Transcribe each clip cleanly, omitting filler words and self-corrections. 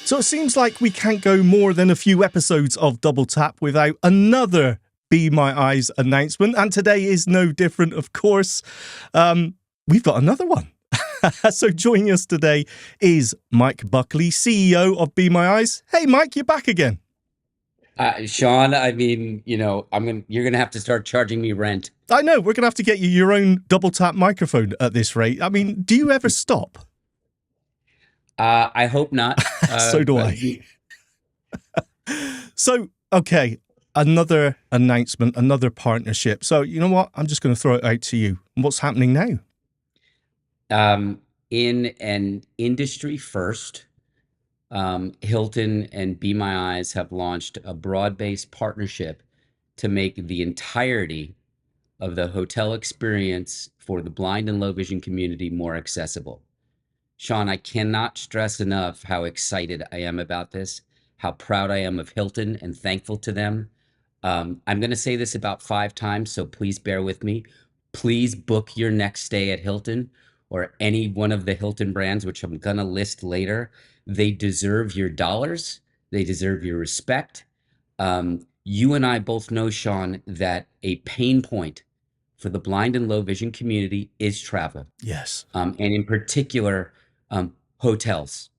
So it seems like we can't go more than a few episodes of Double Tap without another Be My Eyes announcement. And today is no different, of course. We've got another one. So joining us today is Mike Buckley, CEO of Be My Eyes. Hey, Mike, you're back again. Shaun, I mean, you're gonna have to start charging me rent. I know, we're going to have to get you your own Double Tap microphone at this rate. I mean, do you ever stop? I hope not. So do I. So, okay, another announcement, another partnership. So, you know what? I'm just going to throw it out to you. What's happening now? In an industry first, Hilton and Be My Eyes have launched a broad-based partnership to make the entirety of the hotel experience for the blind and low vision community more accessible. Shaun, I cannot stress enough how excited I am about this, how proud I am of Hilton and thankful to them. I'm going to say this about 5 times, so please bear with me. Please book your next stay at Hilton or any one of the Hilton brands, which I'm going to list later. They deserve your dollars. They deserve your respect. You and I both know, Shaun, that a pain point for the blind and low vision community is travel. Yes. And in particular, hotels,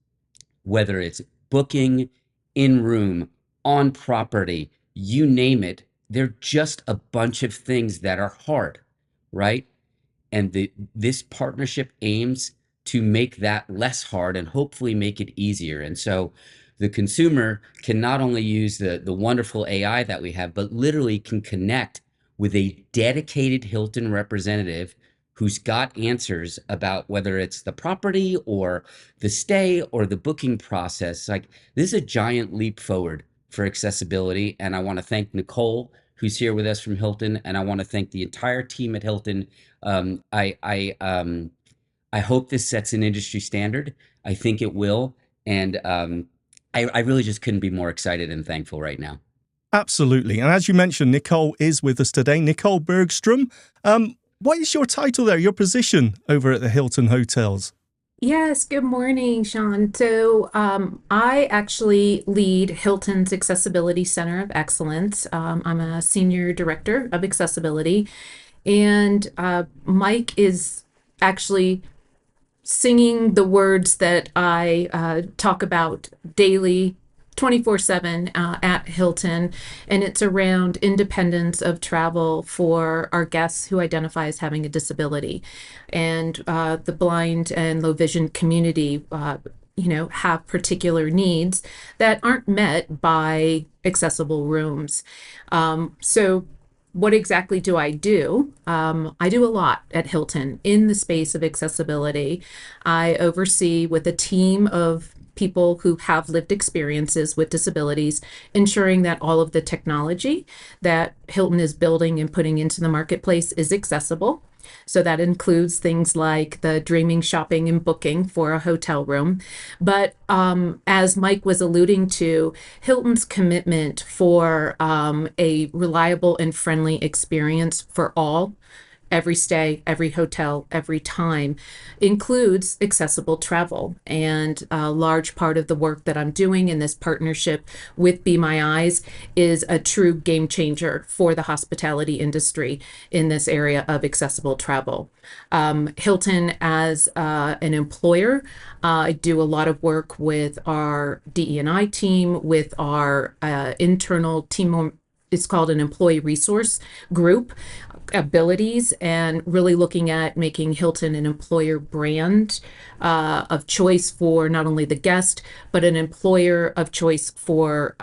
whether it's booking, in room, on property, you name it, they're just a bunch of things that are hard, right? And this partnership aims to make that less hard and hopefully make it easier. And so the consumer can not only use the wonderful AI that we have, but literally can connect with a dedicated Hilton representative who's got answers about whether it's the property or the stay or the booking process. Like, this is a giant leap forward for accessibility. And I want to thank Nicole, who's here with us from Hilton, and I want to thank the entire team at Hilton. I hope this sets an industry standard. I think it will. And I really just couldn't be more excited and thankful right now. Absolutely. And as you mentioned, Nicole is with us today. Nicole Bergstrom. What is your title there, your position over at the Hilton Hotels? Yes, good morning, Shaun. So I actually lead Hilton's Accessibility Center of Excellence. I'm a senior director of accessibility, and Mike is actually singing the words that I talk about daily, 24/7 at Hilton, and it's around independence of travel for our guests who identify as having a disability. And the blind and low vision community, have particular needs that aren't met by accessible rooms. So what exactly do I do? I do a lot at Hilton in the space of accessibility. I oversee with a team of people who have lived experiences with disabilities, ensuring that all of the technology that Hilton is building and putting into the marketplace is accessible. So that includes things like the dreaming, shopping, and booking for a hotel room. But as Mike was alluding to, Hilton's commitment for a reliable and friendly experience for all, every stay, every hotel, every time, includes accessible travel. And a large part of the work that I'm doing in this partnership with Be My Eyes is a true game changer for the hospitality industry in this area of accessible travel. Hilton, as an employer, I do a lot of work with our DE&I team, with our internal team. It's called an employee resource group, abilities, and really looking at making Hilton an employer brand of choice for not only the guest, but an employer of choice for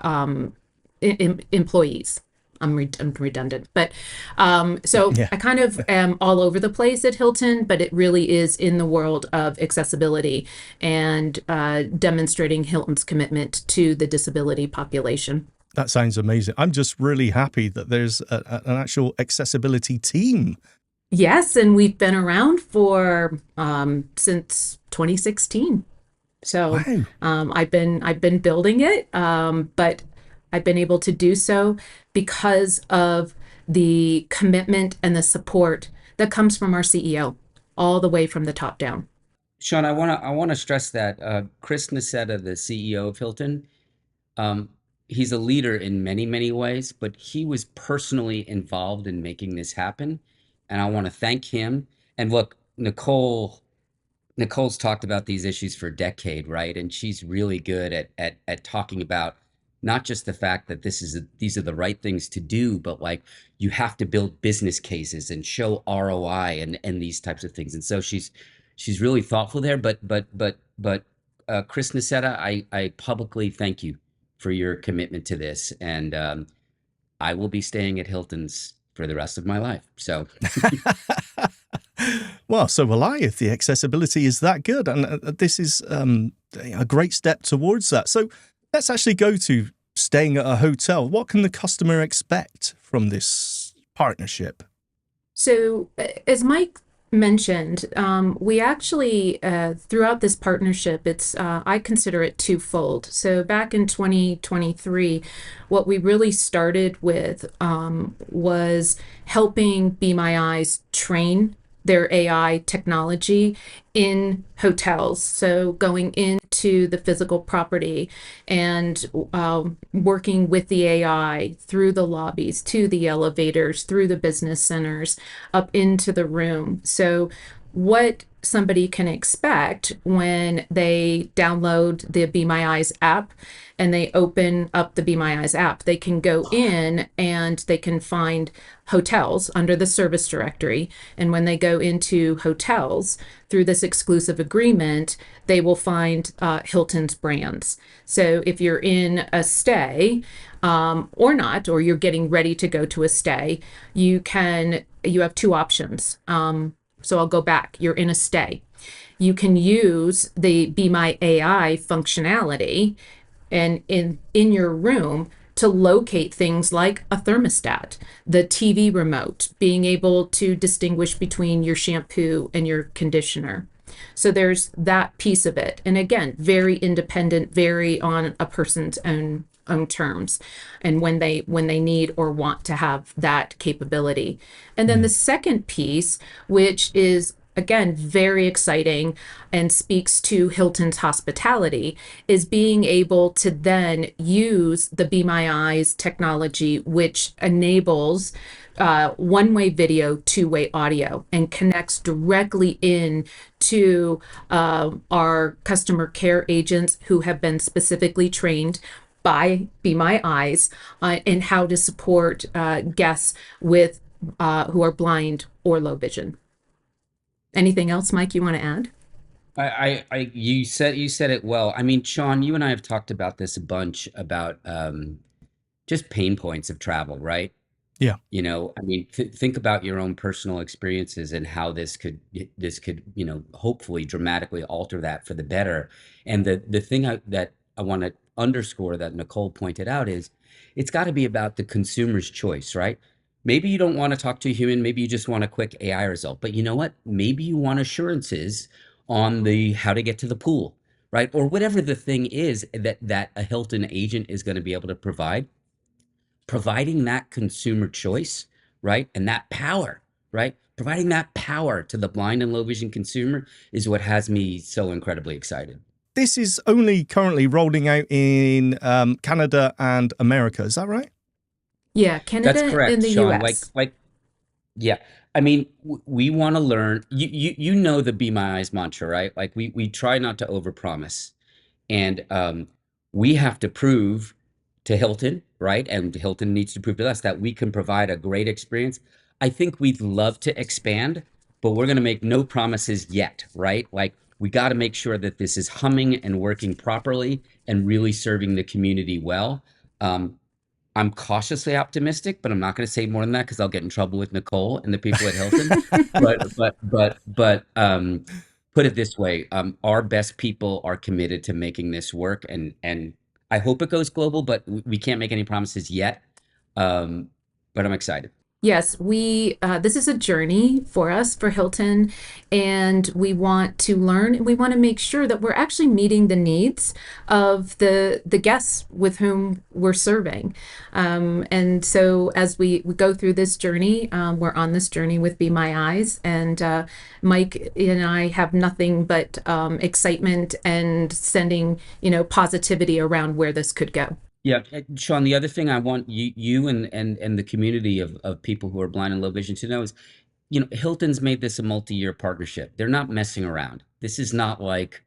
employees. I'm redundant, but so Yeah. I kind of am all over the place at Hilton, but it really is in the world of accessibility and demonstrating Hilton's commitment to the disability population. That sounds amazing. I'm just really happy that there's an actual accessibility team. Yes, and we've been around for since 2016. So Wow. I've been building it, but I've been able to do so because of the commitment and the support that comes from our CEO, all the way from the top down. Sean, I wanna stress that Chris Nassetta, the CEO of Hilton, um, he's a leader in many, many ways, but he was personally involved in making this happen, and I want to thank him. And look, Nicole's talked about these issues for a decade, right? And she's really good at talking about not just the fact that these are the right things to do, but like you have to build business cases and show ROI and these types of things. And so she's really thoughtful there. But Chris Nassetta, I publicly thank you for your commitment to this, and I will be staying at Hilton's for the rest of my life. So Well, so will I if the accessibility is that good. And this is a great step towards that. So let's actually go to staying at a hotel. What can the customer expect from this partnership? So, as Mike mentioned, we actually, throughout this partnership, I consider it twofold. So, back in 2023, what we really started with was helping Be My Eyes train their AI technology in hotels. So, going into the physical property and working with the AI through the lobbies, to the elevators, through the business centers, up into the room. So, what somebody can expect when they download the Be My Eyes app and they open up the Be My Eyes app, they can go in and they can find hotels under the service directory. And when they go into hotels through this exclusive agreement, they will find Hilton's brands. So if you're in a stay, or not, or you're getting ready to go to a stay, you have two options. So I'll go back. You're in a stay. You can use the Be My AI functionality and in your room to locate things like a thermostat, the TV remote, being able to distinguish between your shampoo and your conditioner. So there's that piece of it. And again, very independent, very on a person's own terms and when they need or want to have that capability. And then the second piece, which is again very exciting and speaks to Hilton's hospitality, is being able to then use the Be My Eyes technology, which enables one-way video, two-way audio, and connects directly in to our customer care agents who have been specifically trained by Be My Eyes in how to support guests with who are blind or low vision. Anything else, Mike, you want to add? you said it well. I mean, Sean, you and I have talked about this a bunch about just pain points of travel, right? Yeah. I mean, think about your own personal experiences and how this could, hopefully dramatically alter that for the better. And the thing that I want to underscore that Nicole pointed out is it's got to be about the consumer's choice, right? Maybe you don't want to talk to a human, maybe you just want a quick AI result. But you know what? Maybe you want assurances on the how to get to the pool, right? Or whatever the thing is that a Hilton agent is going to be able to provide, providing that consumer choice, right? And that power, right? Providing that power to the blind and low vision consumer is what has me so incredibly excited. This is only currently rolling out in Canada and America. Is that right? Yeah, That's Canada correct, and the Sean. US. Yeah. I mean, we want to learn. You know the Be My Eyes mantra, right? Like we try not to overpromise, and we have to prove to Hilton, right? And Hilton needs to prove to us that we can provide a great experience. I think we'd love to expand, but we're going to make no promises yet, right? Like we got to make sure that this is humming and working properly and really serving the community well. Um, I'm cautiously optimistic, but I'm not going to say more than that because I'll get in trouble with Nicole and the people at Hilton. But put it this way: our best people are committed to making this work, and I hope it goes global. But we can't make any promises yet. Um, but I'm excited. Yes, we this is a journey for us for Hilton, and we want to learn and we want to make sure that we're actually meeting the needs of the guests with whom we're serving. And so as we go through this journey, we're on this journey with Be My Eyes, and Mike and I have nothing but excitement and sending, positivity around where this could go. Yeah, Shaun, the other thing I want you and the community of people who are blind and low vision to know is, Hilton's made this a multi-year partnership. They're not messing around. This is not like,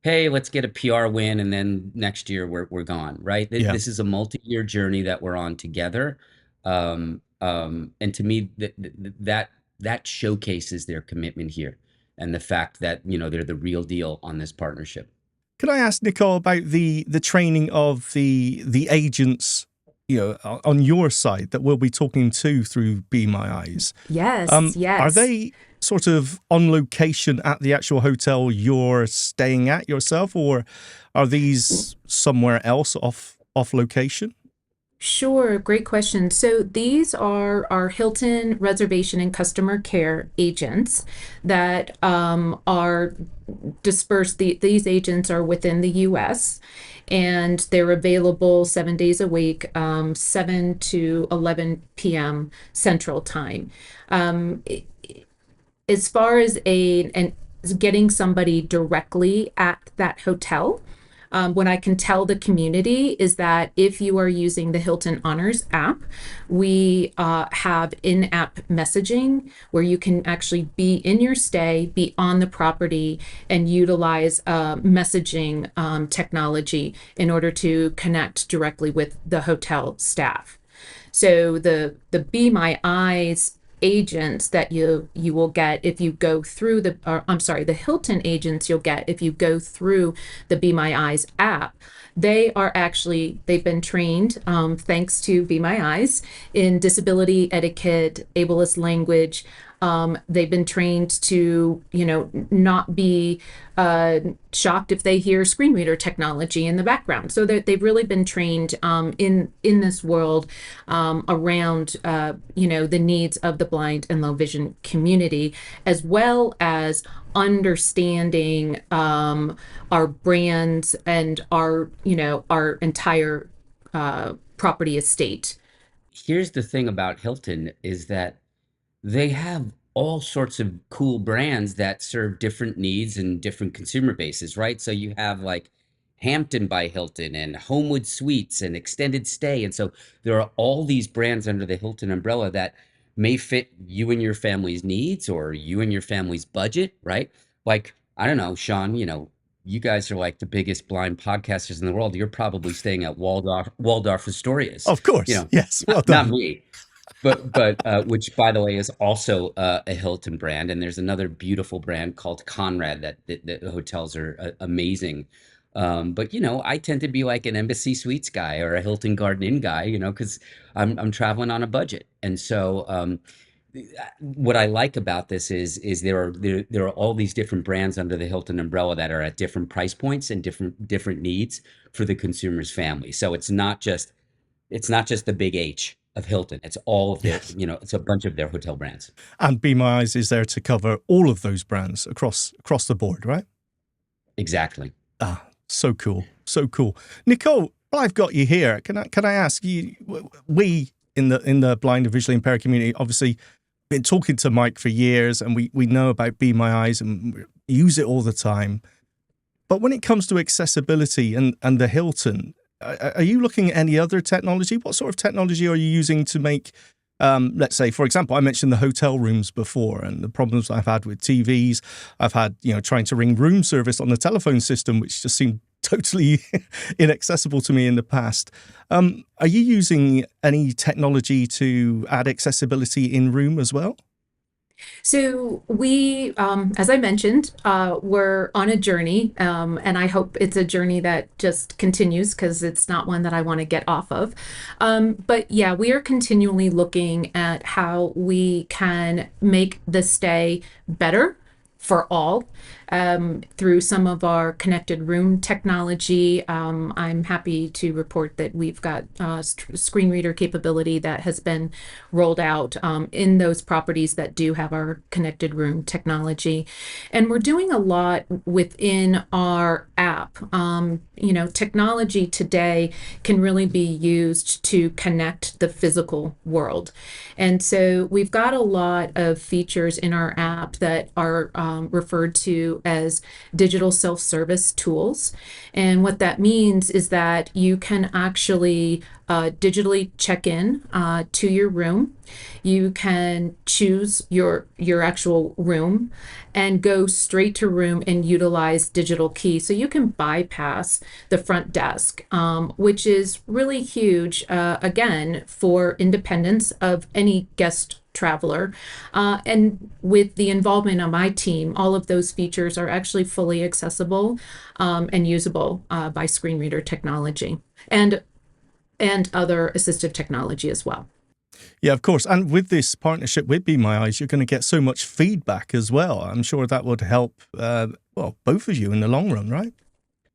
hey, let's get a PR win and then next year we're gone, right? Yeah. This is a multi-year journey that we're on together. And to me, that showcases their commitment here and the fact that, they're the real deal on this partnership. Can I ask Nicole about the training of the agents, on your side that we'll be talking to through Be My Eyes? Yes, Are yes. they sort of on location at the actual hotel you're staying at yourself, or are these somewhere else off location? Sure, great question. So these are our Hilton reservation and customer care agents that are dispersed. These agents are within the US, and they're available 7 days a week, 7 to 11 p.m. Central Time. Um, as far as getting somebody directly at that hotel, what I can tell the community is that if you are using the Hilton Honors app, we have in-app messaging where you can actually be in your stay, be on the property, and utilize messaging technology in order to connect directly with the hotel staff. So the Be My Eyes agents that you will get if you go through the Hilton agents you'll get if you go through the Be My Eyes app. They've been trained, thanks to Be My Eyes, in disability etiquette, ableist language. They've been trained to, not be shocked if they hear screen reader technology in the background. So they've really been trained in this world around, the needs of the blind and low vision community, as well as understanding our brands and our entire property estate. Here's the thing about Hilton is that they have all sorts of cool brands that serve different needs and different consumer bases, right? So you have like Hampton by Hilton and Homewood Suites and Extended Stay. And so there are all these brands under the Hilton umbrella that may fit you and your family's needs or you and your family's budget, right? Like, I don't know, Shaun, you guys are like the biggest blind podcasters in the world. You're probably staying at Waldorf Astoria's, Of course, yes. Well not done. me. But which, by the way, is also a Hilton brand, and there's another beautiful brand called Conrad that the hotels are amazing. But I tend to be like an Embassy Suites guy or a Hilton Garden Inn guy, because I'm traveling on a budget. And so what I like about this is there are all these different brands under the Hilton umbrella that are at different price points and different needs for the consumer's family. So it's not just the big H of Hilton. It's all of their, Yes. It's a bunch of their hotel brands. And Be My Eyes is there to cover all of those brands across the board, right? Exactly. Ah, so cool. So cool. Nicole, while I've got you here, can I ask you, we in the blind and visually impaired community, obviously been talking to Mike for years, and we know about Be My Eyes and we use it all the time. But when it comes to accessibility and the Hilton, are you looking at any other technology? What sort of technology are you using to make, let's say, for example, I mentioned the hotel rooms before and the problems I've had with TVs. I've had, trying to ring room service on the telephone system, which just seemed totally inaccessible to me in the past. Are you using any technology to add accessibility in room as well? So we, as I mentioned, we're on a journey, and I hope it's a journey that just continues because it's not one that I want to get off of. But yeah, we are continually looking at how we can make the stay better for all through some of our connected room technology. I'm happy to report that we've got screen reader capability that has been rolled out in those properties that do have our connected room technology. And we're doing a lot within our app. Technology today can really be used to connect the physical world. And so we've got a lot of features in our app that are referred to as digital self-service tools. And what that means is that you can actually digitally check in to your room. You can choose your actual room and go straight to room and utilize digital key. So you can bypass the front desk, which is really huge, again, for independence of any guest traveler. And with the involvement of my team, all of those features are actually fully accessible and usable by screen reader technology and other assistive technology as well. Yeah, of course. And with this partnership with Be My Eyes, you're going to get so much feedback as well. I'm sure that would help, both of you in the long run, right?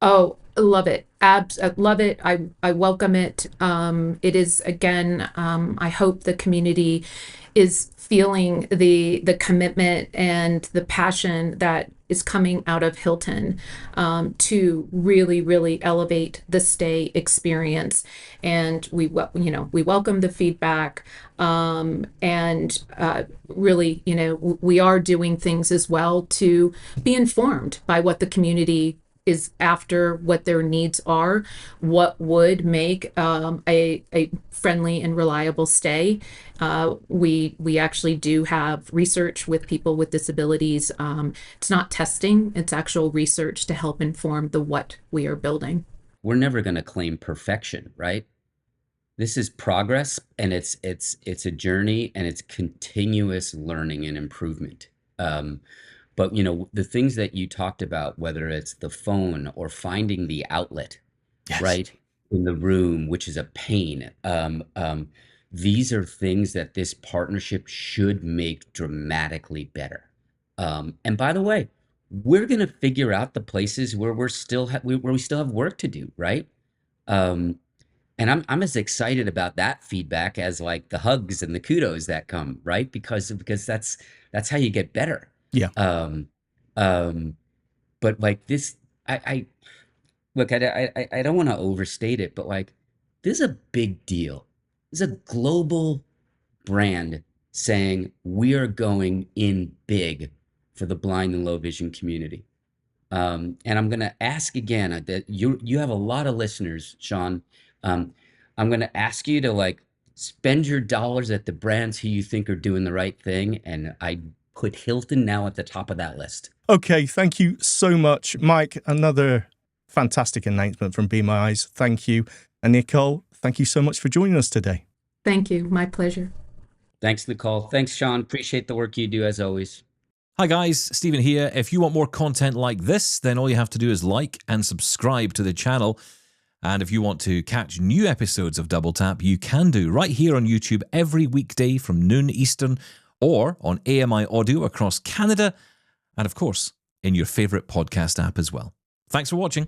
Oh, love it. Love it. I welcome it. It is, again, I hope the community is feeling the commitment and the passion that is coming out of Hilton to really, really elevate the stay experience. And we welcome the feedback, and really, we are doing things as well to be informed by what the community is after, what their needs are, what would make a friendly and reliable stay. We actually do have research with people with disabilities. It's not testing, it's actual research to help inform what we are building. We're never going to claim perfection, right? This is progress, and it's a journey, and it's continuous learning and improvement. But the things that you talked about, whether it's the phone or finding the outlet, Yes. right, in the room, which is a pain. These are things that this partnership should make dramatically better. And by the way, we're going to figure out the places where we still have work to do, right? And I'm as excited about that feedback as like the hugs and the kudos that come, right? Because that's how you get better. Yeah. But like this, I look, I don't want to overstate it, but like this is a big deal. This is a global brand saying we are going in big for the blind and low vision community. And I'm going to ask again that you have a lot of listeners, Shaun. I'm going to ask you to like spend your dollars at the brands who you think are doing the right thing. And I put Hilton now at the top of that list. Okay, thank you so much, Mike. Another fantastic announcement from Be My Eyes. Thank you. And Nicole, thank you so much for joining us today. Thank you. My pleasure. Thanks, Nicole. Thanks, Shaun. Appreciate the work you do as always. Hi guys, Stephen here. If you want more content like this, then all you have to do is like and subscribe to the channel. And if you want to catch new episodes of Double Tap, you can do right here on YouTube every weekday from noon Eastern, or on AMI Audio across Canada, and of course, in your favourite podcast app as well. Thanks for watching.